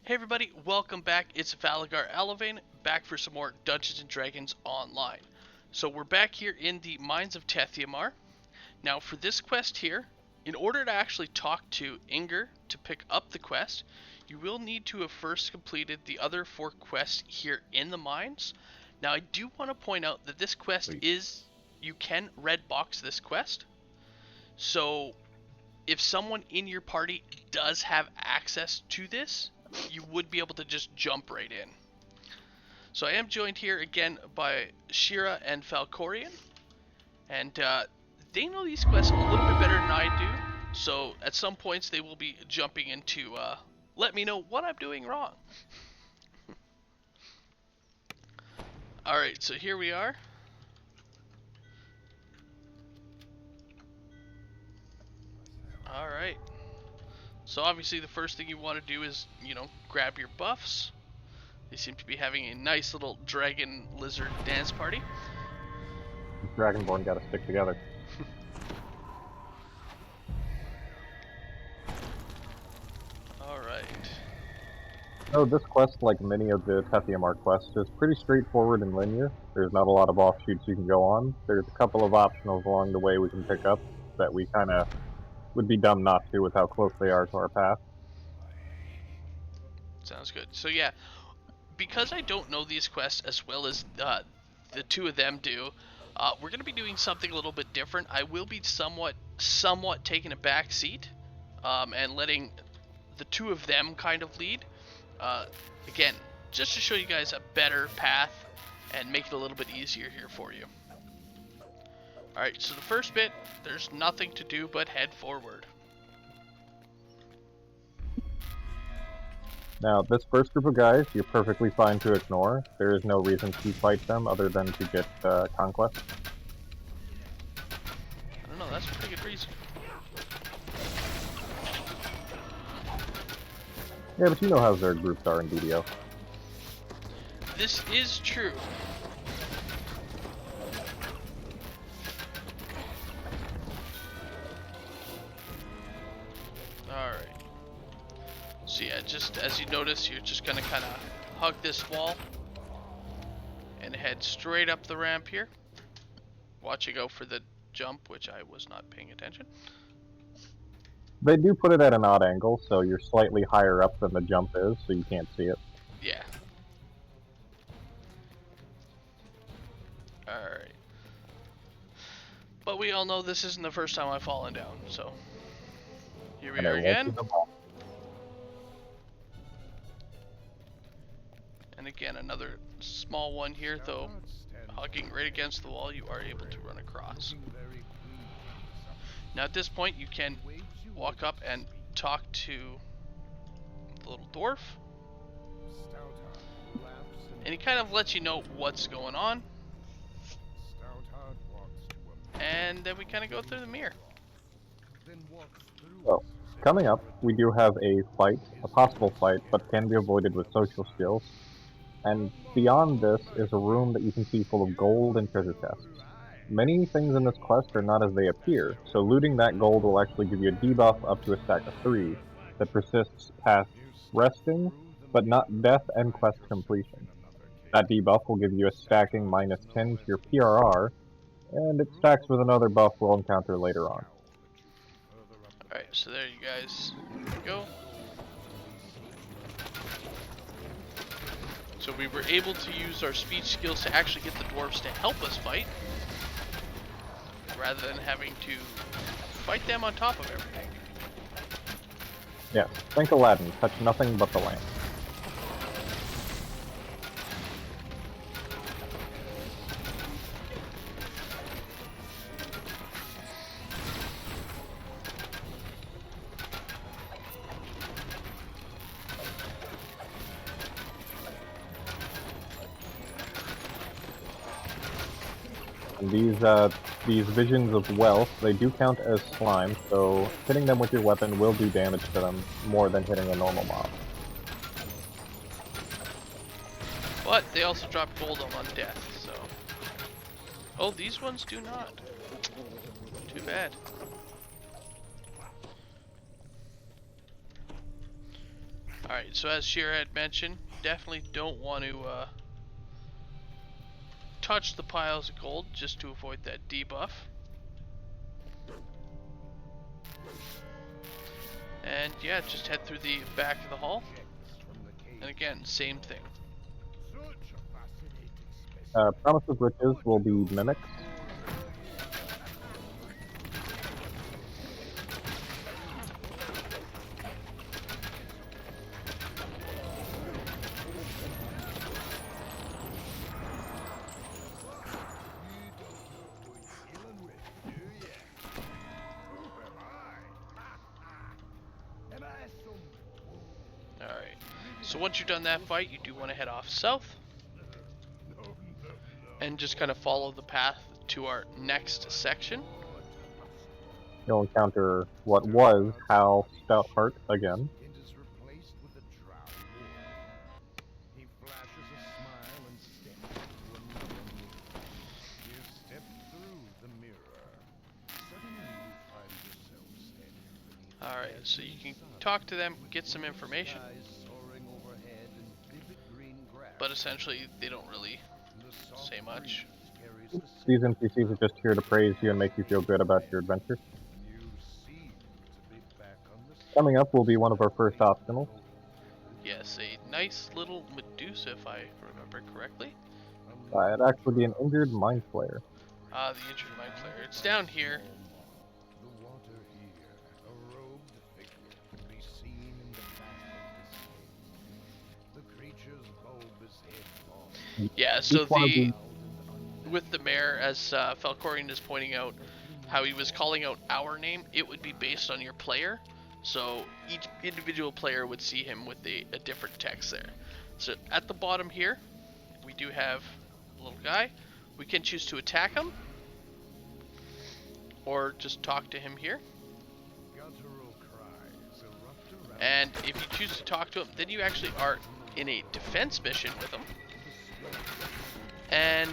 Hey everybody, welcome back. It's Valagar Aloevain, back for some more Dungeons & Dragons Online. So we're back here in the Mines of Tethiamar. Now for this quest here, in order to actually talk to Inger to pick up the quest, you will need to have first completed the other 4 quests here in the mines. Now I do want to point out that this quest you can red box this quest. So if someone in your party does have access to this, you would be able to just jump right in. So I am joined here again by Shira and Falcorian, and they know these quests a little bit better than I do, so at some points they will be jumping in to let me know what I'm doing wrong. Alright, so here we are. Alright. So obviously the first thing you want to do is, grab your buffs. They seem to be having a nice little dragon lizard dance party. Dragonborn gotta stick together. Alright. So this quest, like many of the Tethiamar quests, is pretty straightforward and linear. There's not a lot of offshoots you can go on. There's a couple of optionals along the way we can pick up that we kinda would be dumb not to with how close they are to our path. Sounds good. So yeah, because I don't know these quests as well as the two of them do, we're going to be doing something a little bit different. I will be somewhat taking a back seat and letting the two of them kind of lead. Again, just to show you guys a better path and make it a little bit easier here for you. Alright, so the first bit, there's nothing to do but head forward. Now, this first group of guys, you're perfectly fine to ignore. There is no reason to fight them other than to get conquest. I don't know, that's a pretty good reason. Yeah, but you know how their groups are in DDO. This is true. Alright. So yeah, just as you notice, you're just gonna kind of hug this wall and head straight up the ramp here. Watching out for the jump, which I was not paying attention. They do put it at an odd angle, so you're slightly higher up than the jump is, so you can't see it. Yeah. Alright. But we all know this isn't the first time I've fallen down, so here we are again. And again, another small one here, though hugging right against the wall, you are able to run across. Now at this point, you can walk up and talk to the little dwarf. And he kind of lets you know what's going on. And then we kind of go through the mirror. So, coming up, we do have a fight, a possible fight, but can be avoided with social skills. And beyond this is a room that you can see full of gold and treasure chests. Many things in this quest are not as they appear, so looting that gold will actually give you a debuff up to a stack of 3 that persists past resting, but not death and quest completion. That debuff will give you a stacking minus 10 to your PRR, and it stacks with another buff we'll encounter later on. Alright, so there you guys go. So we were able to use our speech skills to actually get the dwarves to help us fight, rather than having to fight them on top of everything. Yes, think Aladdin, touch nothing but the lamp. And these visions of wealth, they do count as slime, so hitting them with your weapon will do damage to them more than hitting a normal mob. But they also drop gold on death, so... Oh, these ones do not. Too bad. Alright, so as Shira had mentioned, definitely don't want to touch the piles of gold just to avoid that debuff. And yeah, just head through the back of the hall. And again, same thing. Promise of Riches will be mimics. Alright, so once you've done that fight, you do want to head off south. And just kind of follow the path to our next section. You'll encounter what was Hal Stoutheart again. Alright, so you can talk to them, get some information. But essentially, they don't really say much. These NPCs are just here to praise you and make you feel good about your adventure. Coming up will be one of our first optionals. Yes, a nice little Medusa, if I remember correctly. It'd actually be an injured mind flayer. Ah, the injured mind flayer. It's down here. Yeah, so with the mayor, as Falcorian is pointing out, how he was calling out our name, it would be based on your player. So each individual player would see him with a different text there. So at the bottom here, we do have a little guy. We can choose to attack him, or just talk to him here. And if you choose to talk to him, then you actually are in a defense mission with him. And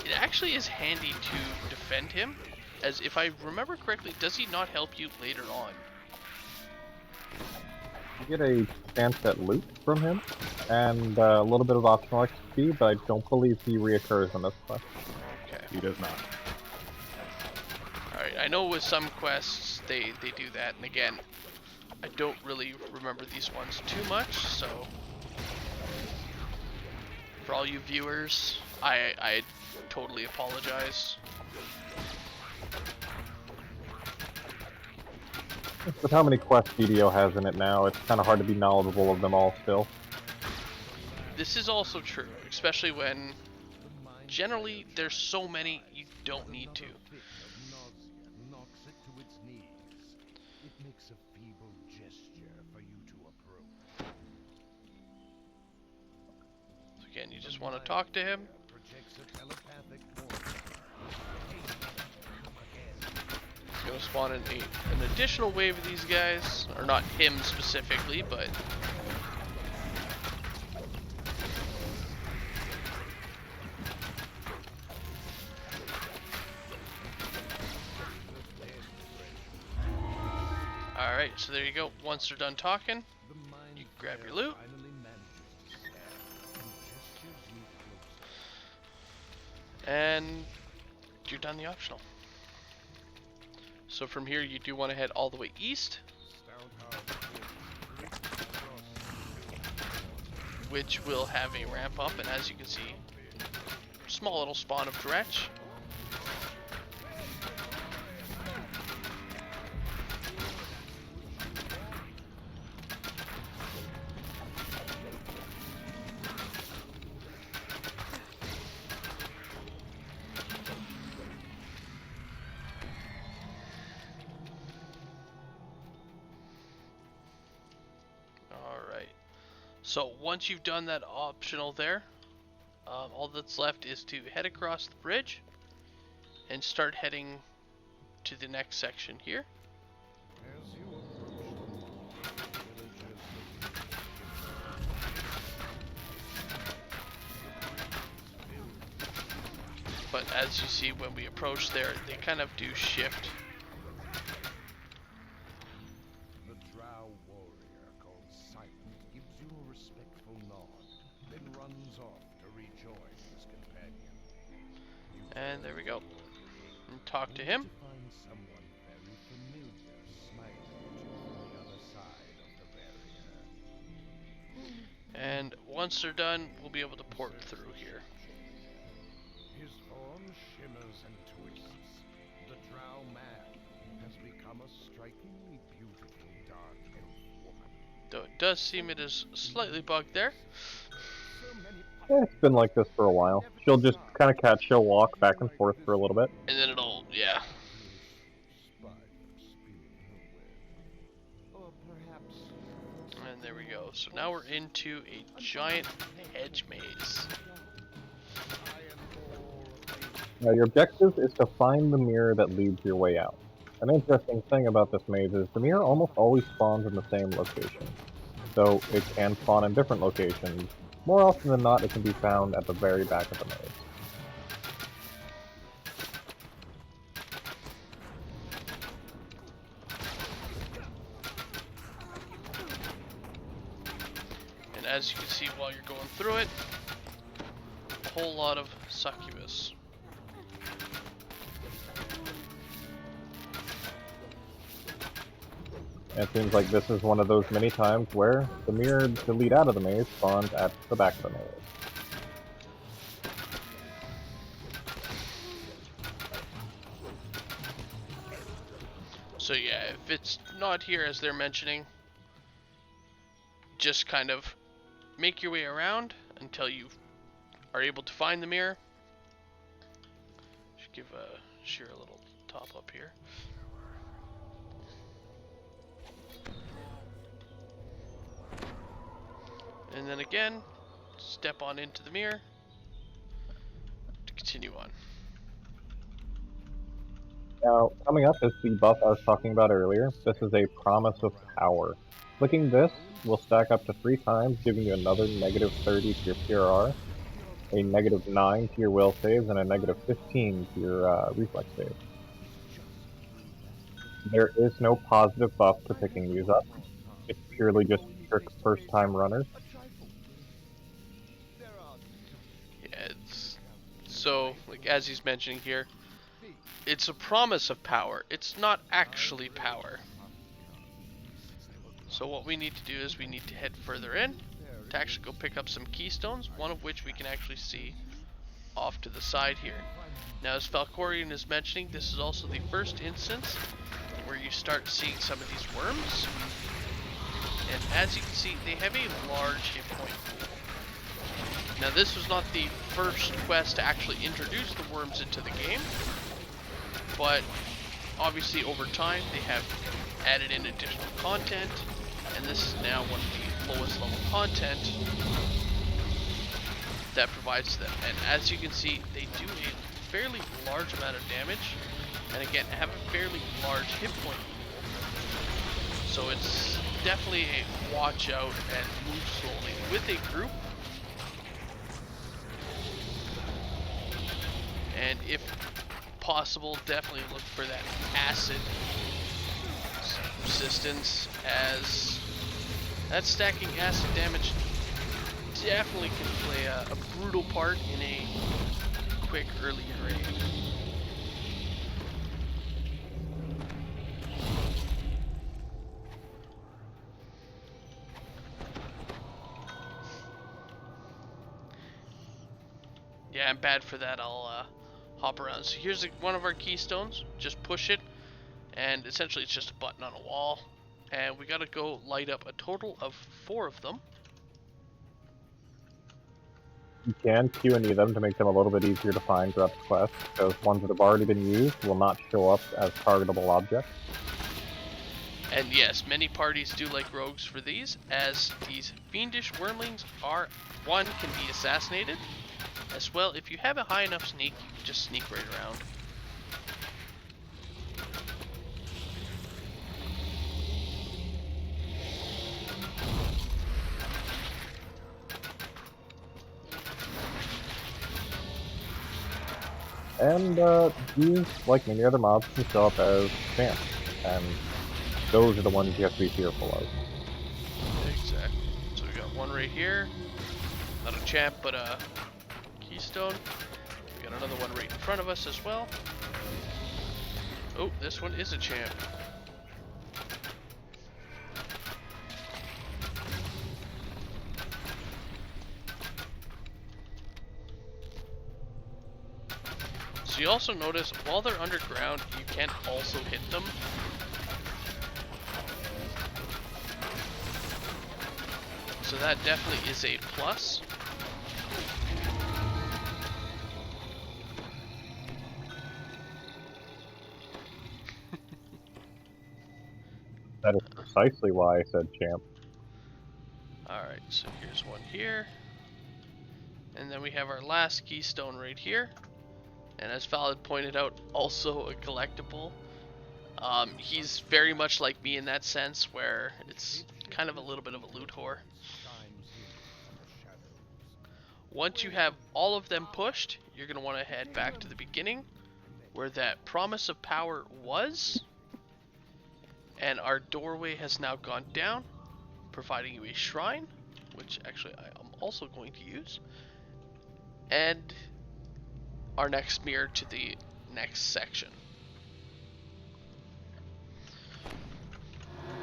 it actually is handy to defend him, as if I remember correctly, does he not help you later on? You get a chance at loot from him, and a little bit of optional XP, but I don't believe he reoccurs in this quest. Okay. He does not. Alright, I know with some quests they do that, and again, I don't really remember these ones too much, so for all you viewers, I totally apologize. With how many quests BDO has in it now, it's kind of hard to be knowledgeable of them all still. This is also true, especially when generally there's so many you don't need to. So again, you just want to talk to him. It's going to spawn an additional wave of these guys, or not him specifically, but alright, so there you go. Once they're done talking, you can grab your loot. And you're done the optional. So from here you do want to head all the way east, which will have a ramp up, and as you can see, small little spawn of Dretch. So once you've done that optional there, all that's left is to head across the bridge and start heading to the next section here. But as you see when we approach there, they kind of do shift. runs off to rejoin his companion. And there we go. And talk to him. To find someone very familiar smiling at you from the other side of the barrier. And once they're done, we'll be able to port through here. His form shimmers and twists. The drow man has become a strikingly beautiful dark elf woman. Though it does seem it is slightly bugged there. So many It's been like this for a while. She'll just kind of she'll walk back and forth for a little bit. And then it'll, yeah. And there we go. So now we're into a giant hedge maze. Now your objective is to find the mirror that leads your way out. An interesting thing about this maze is the mirror almost always spawns in the same location. So it can spawn in different locations. More often than not, it can be found at the very back of the maze. And as you can see while you're going through it, a whole lot of succubus. It seems like this is one of those many times where the mirror to lead out of the maze spawns at the back of the maze. So yeah, if it's not here as they're mentioning, just kind of make your way around until you are able to find the mirror. Should give Sheer a little top up here. And then again, step on into the mirror to continue on. Now, coming up is the buff I was talking about earlier. This is a Promise of Power. Clicking this will stack up to 3 times, giving you another negative 30 to your PRR, a negative 9 to your will saves, and a negative 15 to your reflex save. There is no positive buff to picking these up. It's purely just trick first-time runners. Yeah, it's so like as he's mentioning here, it's a promise of power. It's not actually power. So what we need to do is we need to head further in to actually go pick up some keystones, one of which we can actually see off to the side here. Now, as Falcorian is mentioning, this is also the first instance where you start seeing some of these worms. And as you can see, they have a large hit point pool. Now, this was not the first quest to actually introduce the worms into the game, but obviously over time they have added in additional content, and this is now one of the lowest level content that provides to them. And as you can see, they do a fairly large amount of damage, and again have a fairly large hit point pool. So it's definitely a watch out and move slowly with a group. And if possible, definitely look for that acid resistance, as that stacking acid damage definitely can play a brutal part in a quick early raid. Yeah, I'm bad for that. I'll hop around. So here's one of our keystones. Just push it, and essentially it's just a button on a wall. And we gotta go light up a total of 4 of them. You can Q&E them to make them a little bit easier to find throughout the quest, because ones that have already been used will not show up as targetable objects. And yes, many parties do like rogues for these, as these fiendish wormlings are, one, can be assassinated, as well, if you have a high enough sneak, you can just sneak right around. And these, like many other mobs, can show up as spam, and those are the ones you have to be fearful of. Exactly. So we got one right here. Not a champ, but a keystone. We got another one right in front of us as well. Oh, this one is a champ. So you also notice while they're underground, you can also hit them. So that definitely is a plus. That is precisely why I said champ. Alright, so here's one here. And then we have our last keystone right here. And as Valid pointed out, also a collectible. He's very much like me in that sense, where it's kind of a little bit of a loot whore. Once you have all of them pushed, you're going to want to head back to the beginning, where that promise of power was. And our doorway has now gone down, providing you a shrine, which actually I am also going to use. And our next mirror to the next section.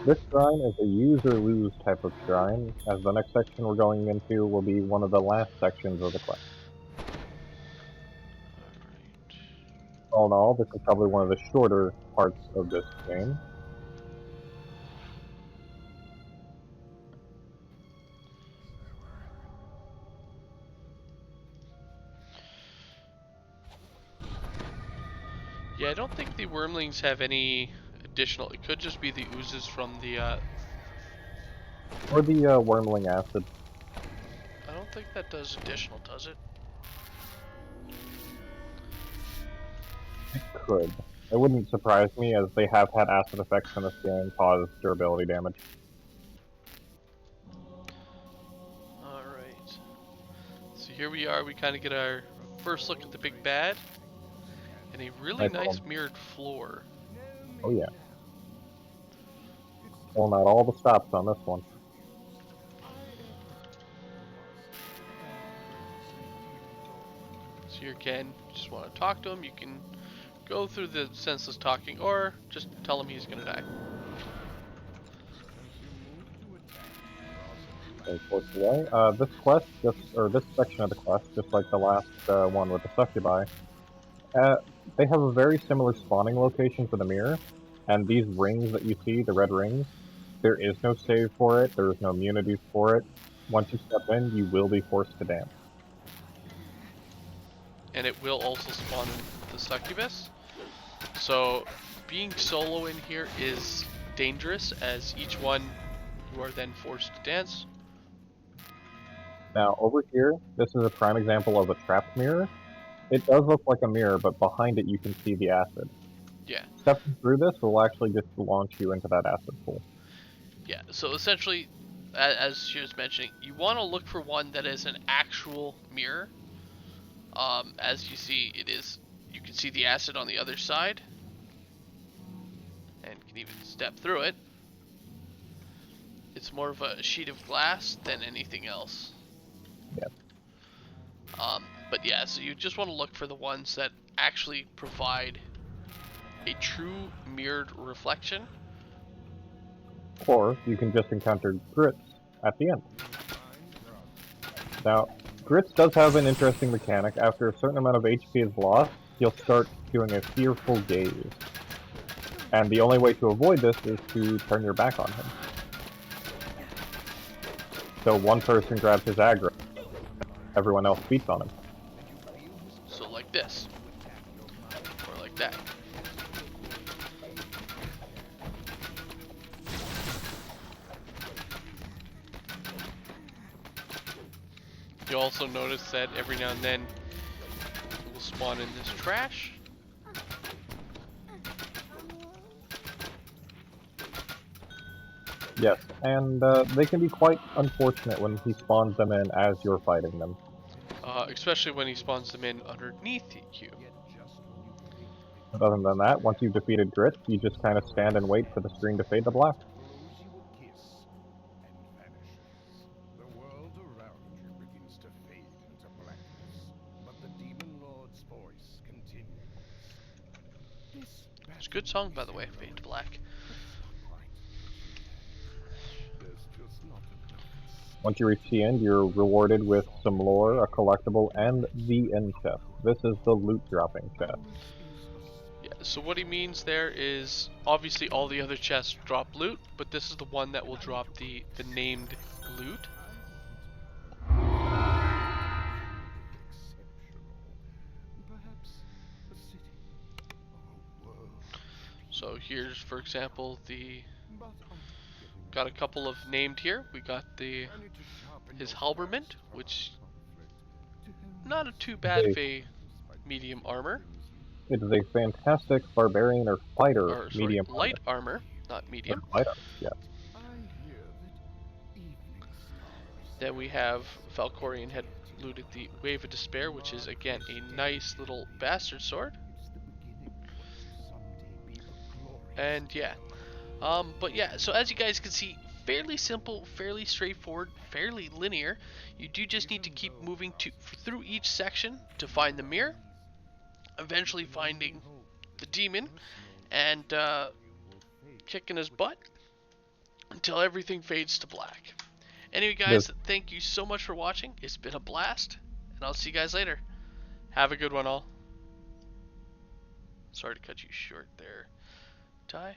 This shrine is a use or lose type of shrine, as the next section we're going into will be one of the last sections of the quest. All in all, this is probably one of the shorter parts of this game. Yeah, I don't think the wormlings have any additional. It could just be the oozes from the. Or the wormling acid. I don't think that does additional, does it? It could. It wouldn't surprise me, as they have had acid effects in this game cause durability damage. Alright. So here we are, we kind of get our first look at the big bad. And a really nice mirrored floor. Oh yeah. Pulling out all the stops on this one. So here again, you just want to talk to him, you can go through the senseless talking, or just tell him he's gonna die. Unfortunately, this quest, or this section of the quest, just like the last one with the succubi, they have a very similar spawning location for the mirror, and these rings that you see, the red rings, there is no save for it, there is no immunities for it. Once you step in, you will be forced to dance. And it will also spawn in the succubus. So being solo in here is dangerous, as each one you are then forced to dance. Now, over here, this is a prime example of a trapped mirror. It does look like a mirror, but behind it you can see the acid. Yeah. Stepping through this will actually just launch you into that acid pool. Yeah, so essentially, as she was mentioning, you want to look for one that is an actual mirror. As you see, you can see the acid on the other side. And can even step through it. It's more of a sheet of glass than anything else. Yep. But yeah, so you just want to look for the ones that actually provide a true mirrored reflection. Or you can just encounter grits at the end. Now, grits does have an interesting mechanic. After a certain amount of HP is lost, he'll start doing a fearful gaze. And the only way to avoid this is to turn your back on him. So one person grabs his aggro, everyone else beats on him. So like this. Or like that. You also notice that every now and then it will spawn in this trash. Yes, and they can be quite unfortunate when he spawns them in as you're fighting them. Especially when he spawns them in underneath you. But other than that, once you've defeated Grit, you just kind of stand and wait for the screen to fade to black. The world around you begins to It's a good song, by the way, Fade to Black. Once you reach the end, you're rewarded with some lore, a collectible, and the end chest. This is the loot dropping chest. Yeah, so what he means there is obviously all the other chests drop loot, but this is the one that will drop the named loot. So here's, for example, got a couple of named here. We got his halberment, which not a too bad of a medium armor. It is a fantastic barbarian or fighter Or sorry, medium light armor, not medium. Light armor, yeah. Then we have Valkorion had looted the Wave of Despair, which is again a nice little bastard sword. And yeah, but yeah, so as you guys can see, fairly simple, fairly straightforward, fairly linear. You do just need to keep moving through each section to find the mirror, eventually finding the demon, and kicking his butt until everything fades to black. Anyway, guys, thank you so much for watching. It's been a blast, and I'll see you guys later. Have a good one, all. Sorry to cut you short there, Ty.